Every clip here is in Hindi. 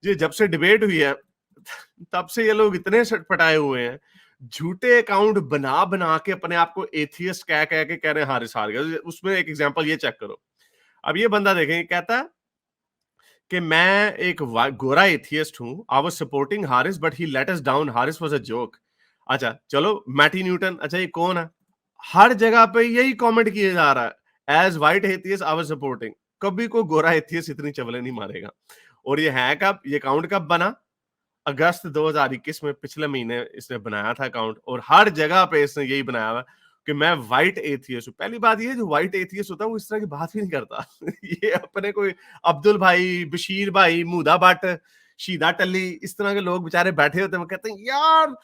ये जब से डिबेट हुई है तब से ये लोग इतने सटपटाए हुए हैं, झूठे अकाउंट बना बना के अपने आप को एथियस्ट कह कह के कह रहे हैं हारिस हार गया। उसमें एक एग्जांपल ये चेक करो। अब ये बंदा देखें, कहता है कि मैं एक गोरा एथियस्ट हूं, आई was supporting Haris but he let us down, Haris was a joke. अच्छा चलो, मैटी न्यूटन, अच्छा ये कौन है? हर जगह पे यही कमेंट किया जा रहा है, as white atheist I was supporting. कभी कोई गोरा एथियस्ट इतनी चवले नहीं मारेगा। और ये है कब, ये अकाउंट कब बना? अगस्त 2021 में, पिछले महीने इसने बनाया था अकाउंट, और हर जगह पे इसने यही बनाया हुआ कि मैं व्हाइट एथियस्ट हूं। पहली बात ये, जो व्हाइट एथियस्ट होता है वो इस तरह की बात ही नहीं करता। ये अपने कोई अब्दुल भाई, बशीर भाई, मुदा भट्ट, शीदा टल्ली, इस तरह के लोग बेचारे बैठे होते हैं, वो कहते हैं यार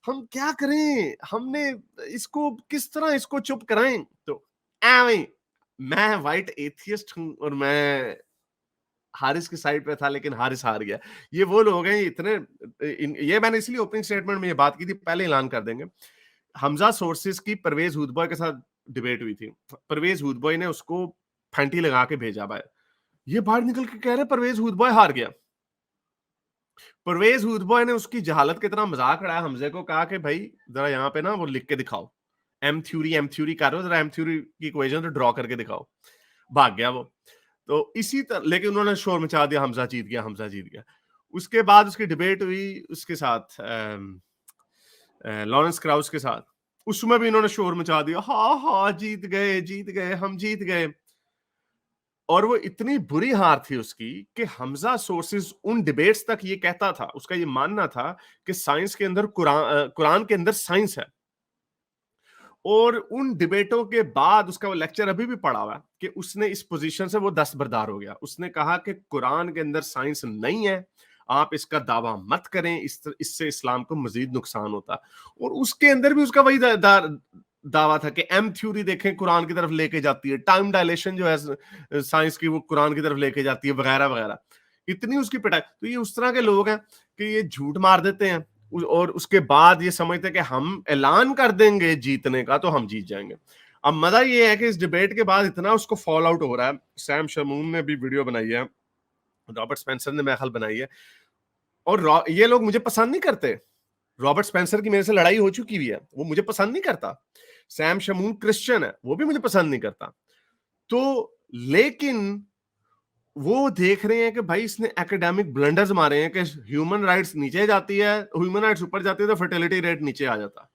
हम क्या करें, हमने इसको किस तरह इसको चुप कराएं। तो एवं मैं व्हाइट एथियस्ट हूं और मैं हारिस की साइड पे था, लेकिन हारिस हार गया। ये वो लोग हैं, इतने ये मैंने इसलिए ओपनिंग स्टेटमेंट में ये बात की थी, पहले ऐलान कर देंगे। हमजा सोर्सेज की परवेज हुदबॉय के साथ डिबेट हुई थी। परवेज हुदबॉय ने उसको फैंटी लगा के भेजा भाई, ये बाहर निकल के कह रहे परवेज हुदबॉय हार गया। परवेज हुदबॉय ने उसकी जहालत की तरह मजाक उड़ाया, हमजे को कहा कि भाई जरा यहाँ पे ना वो लिख के दिखाओ, एम थ्योरी कर रहे हो, जरा एम थ्योरी की इक्वेशन तो ड्रॉ करके दिखाओ। भाग गया वो। तो इसी तरह, लेकिन उन्होंने शोर मचा दिया, हमजा जीत गया, हमजा जीत गया। उसके बाद उसकी डिबेट हुई उसके साथ, लॉरेंस क्राउस के साथ। उसमें भी इन्होंने शोर मचा दिया, हाँ हाँ जीत गए, जीत गए, हम जीत गए। और वो इतनी बुरी हार थी उसकी कि हमजा सोर्सेज उन डिबेट्स तक ये कहता था, उसका ये मानना था कि साइंस के अंदर कुरान के अंदर साइंस है। और उन डिबेटों के बाद उसका वो लेक्चर अभी भी पड़ा हुआ है कि उसने इस पोजीशन से वो दस्तबरदार हो गया। उसने कहा कि कुरान के अंदर साइंस नहीं है, आप इसका दावा मत करें, इससे इस्लाम को मजीद नुकसान होता है। और उसके अंदर भी उसका वही दावा था कि एम थ्योरी देखें कुरान की तरफ लेके जाती है, टाइम डायलेशन जो है साइंस की वो कुरान की तरफ लेके जाती है, वगैरह वगैरह। इतनी उसकी पिटाई। तो ये उस तरह के लोग हैं कि ये झूठ मार देते हैं और उसके बाद ये समझते हैं कि हम ऐलान कर देंगे जीतने का तो हम जीत जाएंगे। अब मजा ये है कि इस डिबेट के बाद इतना उसको फॉल आउट हो रहा है। सैम शमून ने भी वीडियो बनाई है, रॉबर्ट स्पेंसर ने मेरे ख्याल बनाई है, और ये लोग मुझे पसंद नहीं करते। रॉबर्ट स्पेंसर की मेरे से लड़ाई हो चुकी हुई है, वो मुझे पसंद नहीं करता। सैम शमून क्रिश्चियन है, वो भी मुझे पसंद नहीं करता। तो लेकिन वो देख रहे हैं कि भाई इसने एकेडमिक ब्लंडर्स मारे हैं कि ह्यूमन राइट्स नीचे जाती है, ह्यूमन राइट्स ऊपर जाती है तो फर्टिलिटी रेट नीचे आ जाता।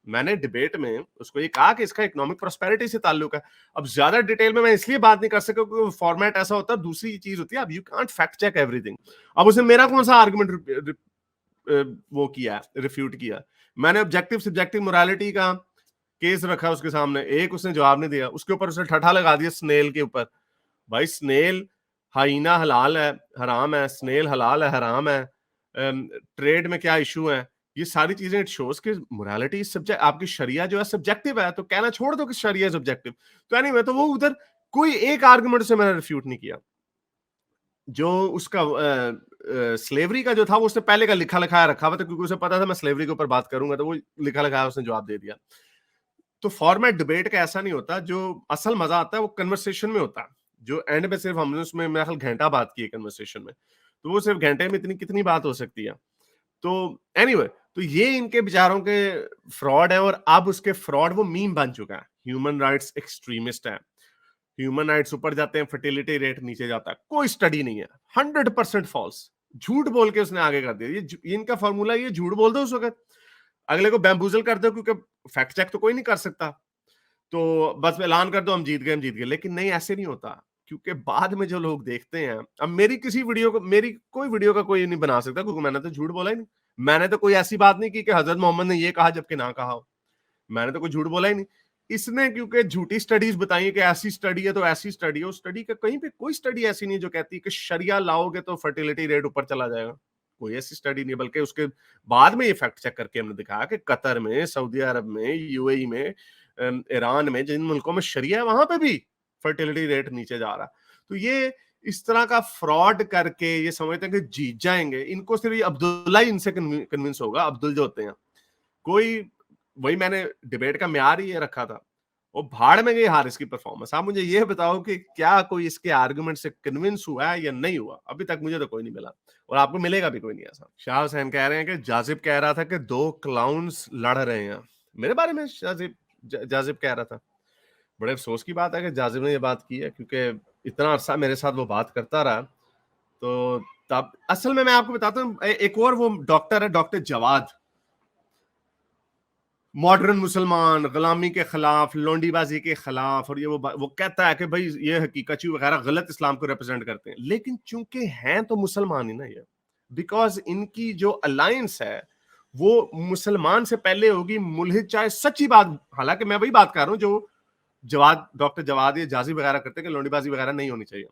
मैंने डिबेट में उसको ये कहा कि इसका इकोनॉमिक प्रोस्पेरिटी से ताल्लुक है। अब ज्यादा डिटेल में मैं इसलिए बात नहीं कर सका क्योंकि फॉर्मेट ऐसा होता है। दूसरी चीज होती है, अब you can't fact check everything. अब उसने मेरा कौन सा आर्गुमेंट वो किया, रिफ्यूट किया? मैंने ऑब्जेक्टिव सब्जेक्टिव मोरालिटी का केस रखा उसके सामने, एक उसने जवाब नहीं दिया। उसके ऊपर उसने ठठा लगा दिया स्नेल के ऊपर। भाई स्नेल, हाइना हलाल है हराम है, स्नेल हलाल है हराम है, ट्रेड में क्या इशू है, ये सारी चीजें इट शोज कि मोरालिटी सब्जेक्ट, आपकी शरिया जो है सब्जेक्टिव है, तो कहना छोड़ दो कि शरिया सब्जेक्टिव। तो एनीवे, तो वो उधर कोई एक आर्गुमेंट से मैंने रिफ्यूट नहीं किया। जो उसका स्लेवरी का जो था वो उसने पहले का लिखा लिखाया रखा हुआ था, क्योंकि उसे पता था मैं स्लेवरी के ऊपर बात करूंगा, तो वो लिखा लिखाया उसने जवाब दे दिया। तो फॉर्मेट डिबेट का ऐसा नहीं होता। जो असल मजा आता है वो कन्वर्सेशन में होता है, जो एंड में सिर्फ हमने उसमें मेरा ख्याल घंटा बात की है कन्वर्सेशन में, तो वो सिर्फ घंटे में इतनी कितनी बात हो सकती है। तो एनीवे, तो ये इनके विचारों के फ्रॉड है, और अब उसके फ्रॉड वो मीम बन चुका है। ह्यूमन राइट्स एक्सट्रीमिस्ट है, ह्यूमन राइट्स ऊपर जाते हैं, फर्टिलिटी रेट नीचे जाता है। कोई स्टडी नहीं है, 100% फॉल्स। झूठ बोल के उसने आगे कर दिया। ये इनका फॉर्मूला, ये झूठ बोल दो उस वक्त, अगले को बैम्बूजल कर दो, क्योंकि फैक्ट चेक तो कोई नहीं कर सकता। तो बस ऐलान कर दो हम जीत गए, हम जीत गए। लेकिन नहीं, ऐसे नहीं होता, क्योंकि बाद में जो लोग देखते हैं, अब मेरी किसी वीडियो को, मेरी कोई वीडियो का कोई नहीं बना सकता, क्योंकि मैंने तो झूठ बोला ही नहीं। मैंने तो कोई ऐसी बात नहीं की कि हजरत मोहम्मद ने ये कहा जबकि ना कहा हो। मैंने तो कोई झूठ बोला ही नहीं। इसने क्योंकि झूठी स्टडीज बताई कि ऐसी स्टडी है तो ऐसी स्टडी है, उस स्टडी का कहीं पे कोई स्टडी ऐसी नहीं जो कहती कि शरिया लाओगे तो फर्टिलिटी रेट ऊपर चला जाएगा। कोई ऐसी स्टडी नहीं, बल्कि उसके बाद में ये फैक्ट चेक करके हमने दिखाया कि कतर में, सऊदी अरब में, यूएई में, ईरान में, जिन मुल्कों में शरिया है वहां पे भी फर्टिलिटी रेट नीचे जा रहा है। तो ये इस तरह का फ्रॉड करके ये समझते हैं कि जीत जाएंगे। इनको सिर्फ अब्दुल्ला ही इनसे कन्विंस होगा, अब्दुल जो होते हैं कोई। वही मैंने डिबेट का म्यार ही ये रखा था, वो भाड़ में गई हारिस की परफॉर्मेंस। आप मुझे ये बताओ कि क्या कोई इसके आर्गुमेंट से कन्विंस हुआ है या नहीं हुआ? अभी तक मुझे तो कोई नहीं मिला और आपको मिलेगा भी कोई नहीं ऐसा। शाह हुसैन कह रहे हैं कि जाजिब कह रहा था कि 2 क्लाउन्स लड़ रहे हैं। मेरे बारे में जाजिब कह रहा था। बड़े अफसोस की बात है कि जाजिब ने ये बात की है, क्योंकि इतना अरसा मेरे साथ वो बात करता रहा। तो तब असल में मैं आपको बताता हूँ, एक और वो डॉक्टर है, डॉक्टर जवाद, मॉडर्न मुसलमान, गुलामी के खिलाफ, लोंडीबाजी के खिलाफ, और ये वो कहता है कि भाई ये हकीकची वगैरह गलत इस्लाम को रिप्रेजेंट करते हैं, लेकिन चूंकि हैं तो मुसलमान ही ना ये, बिकॉज इनकी जो अलायंस है वो मुसलमान से पहले होगी, मुल्हिद चाहे सच्ची बात, हालांकि मैं वही बात कर रहा हूँ जो जवाद, डॉक्टर जवाद ये जाजी वगैरह करते हैं कि लोंडीबाजी वगैरह नहीं होनी चाहिए,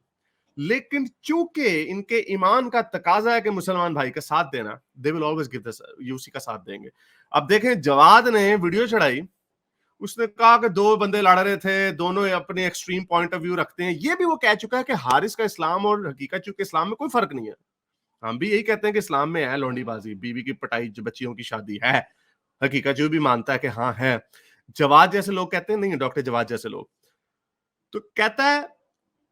लेकिन चूंकि इनके ईमान का तकाजा है कि मुसलमान भाई का साथ देना, they will always give this, ये उसी का साथ देंगे। अब देखें, जवाद ने वीडियो चढ़ाई, उसने कहा कि 2 बंदे लड़ रहे थे, दोनों अपने एक्सट्रीम पॉइंट ऑफ व्यू रखते हैं। ये भी वो कह चुका है कि हारिस का इस्लाम और हकीकत, चूंकि इस्लाम में कोई फर्क नहीं है, हम भी यही कहते हैं कि इस्लाम में है लोंडीबाजी, बीवी की पटाई, जो बच्चियों की शादी है, हकीकत जो भी मानता है कि हाँ है। जवाद जैसे लोग कहते हैं नहीं, डॉक्टर जवाद जैसे लोग, तो कहता है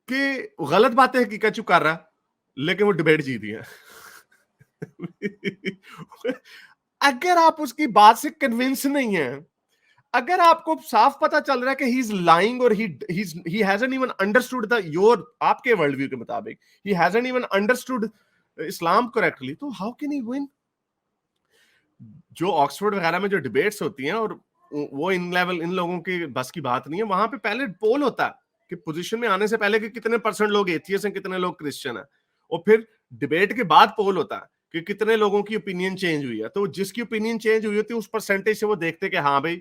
कि गलत बातें हकीकत चुप कर रहा, लेकिन वो डिबेट जीत गया। अगर आप उसकी बात से कन्विंस नहीं है, अगर आपको साफ पता चल रहा है कि ही इज लाइंग और he hasn't even understood the your, आपके वर्ल्ड व्यू के मुताबिक he hasn't even understood Islam correctly, तो हाउ कैन ही विन? जो ऑक्सफोर्ड वगैरह में जो डिबेट्स होती हैं, और वो इन लोगों की बस की बात नहीं है, वहां पे पहले पोल होता है कि पोजीशन में आने से पहले कि कितने % लोग एथियस्ट हैं, कितने लोग क्रिश्चियन हैं, और फिर डिबेट के बाद पोल होता है कि कितने लोगों की ओपिनियन चेंज हुई है। तो जिसकी ओपिनियन चेंज हुई होती है उस परसेंटेज से वो देखते कि हाँ भाई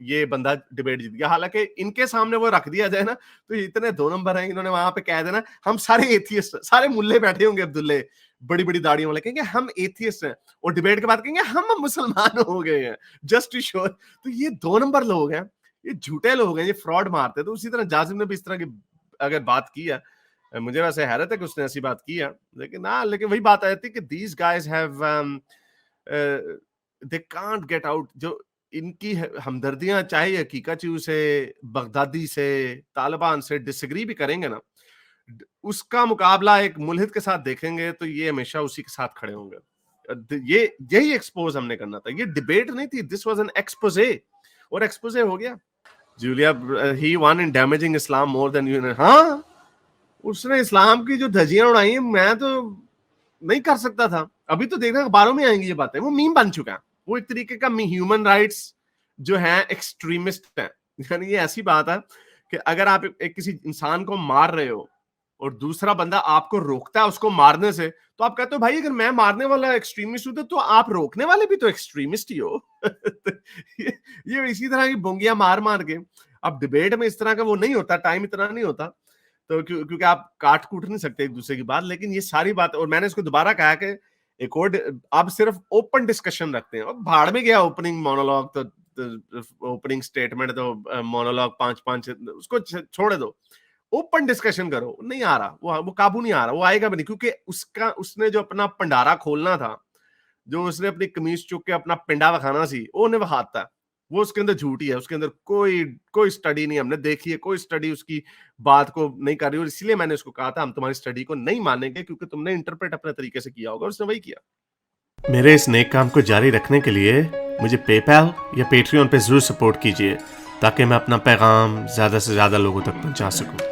ये बंदा डिबेट जीत गया। हालांकि इनके सामने वो रख दिया जाए ना, तो इतने 2 नंबर हैं, इन्होंने वहां पे कह देना हम सारे एथियस्ट, सारे मुल्ले बैठे होंगे अब्दुल्ले बड़ी बड़ी दाढ़ियों वाले, कहेंगे हम एथियस्ट हैं, और डिबेट के बाद कहेंगे हम मुसलमान हो गए हैं जस्ट टू शो। तो ये 2 नंबर लोग हैं, ये झूठे लोग हैं, ये फ्रॉड मारते हैं। तो उसी तरह जाजिम ने भी इस तरह की अगर बात की है, मुझे वैसे हैरत है कि उसने ऐसी बात की है, लेकिन वही बात आ जाती है कि these guys have they can't get out. जो इनकी हमदर्दियां चाहे हकीकत से, बगदादी से, तालिबान से डिसएग्री भी करेंगे ना, उसका मुकाबला एक मुल्हिद के साथ देखेंगे तो ये हमेशा उसी के साथ खड़े होंगे। ये यही एक्सपोज हमने करना था, ये डिबेट नहीं थी, दिस वाज एन एक्सपोजे, और एक्सपोजे हो गया। Julia, he one in damaging Islam more than you. हाँ, उसने इस्लाम की जो धज्जियां उड़ाई हैं, मैं तो नहीं कर सकता था। अभी तो देखना अखबारों में आएंगी ये बातें, वो मीम बन चुका है, वो एक तरीके का ह्यूमन राइट्स जो है एक्सट्रीमिस्ट है। यानी ये ऐसी बात है कि अगर आप एक किसी इंसान को मार रहे हो और दूसरा बंदा आपको रोकता है उसको मारने से, तो आप कहते हो भाई अगर मैं मारने वाला एक्सट्रीमिस्ट हूं तो आप रोकने वाले भी तो एक्सट्रीमिस्ट ही हो। तो ये इसी तरह की बोंगियां मार मार के, अब डिबेट में इस तरह का वो नहीं होता, टाइम इतना नहीं होता, तो क्योंकि आप काट कूट नहीं सकते एक दूसरे की बात। लेकिन ये सारी बात, और मैंने इसको दोबारा कहा कि एक और आप सिर्फ ओपन डिस्कशन रखते हैं, और भाड़ में गया ओपनिंग मोनोलॉग, तो ओपनिंग स्टेटमेंट तो मोनोलॉग 5-5 उसको छोड़ दो, ओपन डिस्कशन करो। नहीं आ रहा वो काबू नहीं आ रहा, वो आएगा भी नहीं, क्योंकि उसने जो अपना भंडारा खोलना था, जो उसने अपनी कमीज चुक के अपना पिंडा वखाना सी, वो ने वहाता, वो उसके अंदर झूठी है, उसके अंदर कोई स्टडी नहीं हमने देखी है, कोई स्टडी उसकी बात को नहीं कर रही, और इसलिए मैंने उसको कहा था हम तुम्हारी स्टडी को नहीं मानेंगे क्योंकि तुमने इंटरप्रेट अपने तरीके से किया होगा, और उसने वही किया। मेरे इस नेक काम को जारी रखने के लिए मुझे पेपैल या पेट्रियन पे जरूर सपोर्ट कीजिए, ताकि मैं अपना पैगाम ज्यादा से ज्यादा लोगों तक पहुंचा सकूं।